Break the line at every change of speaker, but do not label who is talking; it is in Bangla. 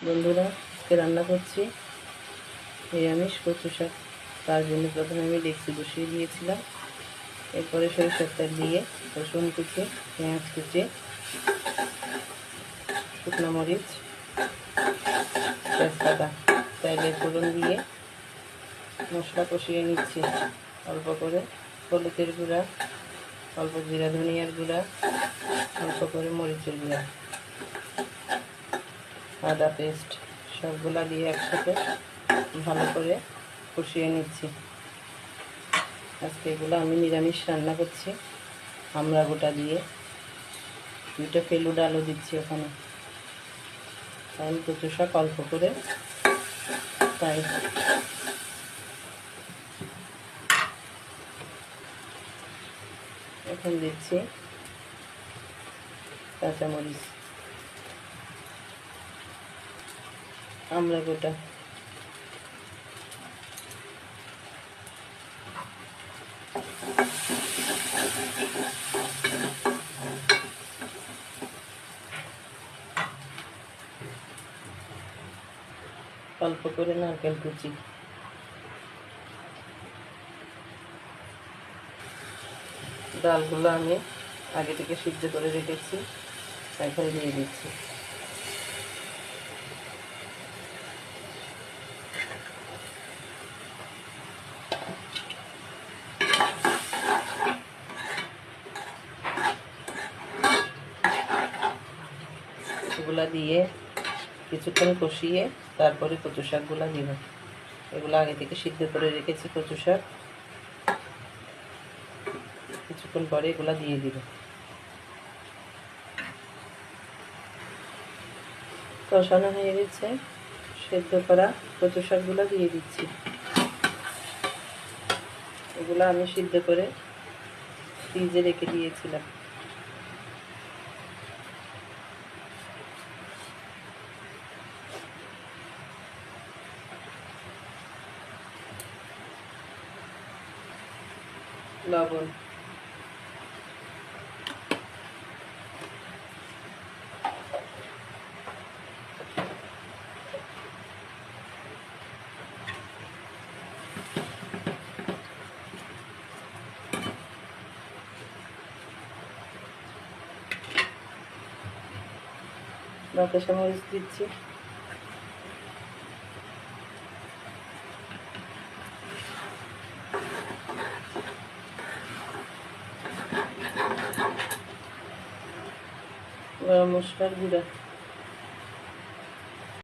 বন্ধুরা, আজকে রান্না করছি নিরামিষ কচু শাক। তার জন্য প্রথমে আমি ডেকচি বসিয়ে দিয়েছিলাম। এরপরে সরিষার তেল দিয়ে রসুন কুচি, পেঁয়াজ কুচি, শুকনো মরিচ, তেজপাতা, তেলে ফোড়ন দিয়ে মশলা কষিয়ে নিচ্ছি। অল্প করে হলুদের গুঁড়া, অল্প জিরা ধনিয়ার গুঁড়া, অল্প করে মরিচের গুঁড়া, আদা পেস্ট সবগুলা দিয়ে একসাথে ভালো করে কষিয়ে নিচ্ছি। আজকে এগুলো আমি নিরামিষ রান্না করছি আমরা গোটা দিয়ে। 2টা ফেলুদা আলু দিচ্ছি ওখানে, কারণ কচু শাক অল্প করে, তাই এখন দিচ্ছি কাঁচামরিচ, আমরা গোটা, অল্প করে নারকেল কুচি, ডালগুলো আমি আগে থেকে সিদ্ধ করে রেখেছি, এখন দিয়ে দিচ্ছি। এগুলা দিয়ে কিছুক্ষণ কষিয়ে তারপরে কচু শাকগুলো দিব। এগুলো আগে থেকে সিদ্ধ করে রেখেছি কচু শাক, কিছুক্ষণ পরে এগুলো দিয়ে দিব। কষানো হয়ে গেছে, সেদ্ধ করা কচু শাকগুলো দিয়ে দিচ্ছি। এগুলো আমি সিদ্ধ করে ফ্রিজে রেখে দিয়েছিলাম। লবণ, বাতাসা মরিচ দিচ্ছি, গরম মশলার গুঁড়া,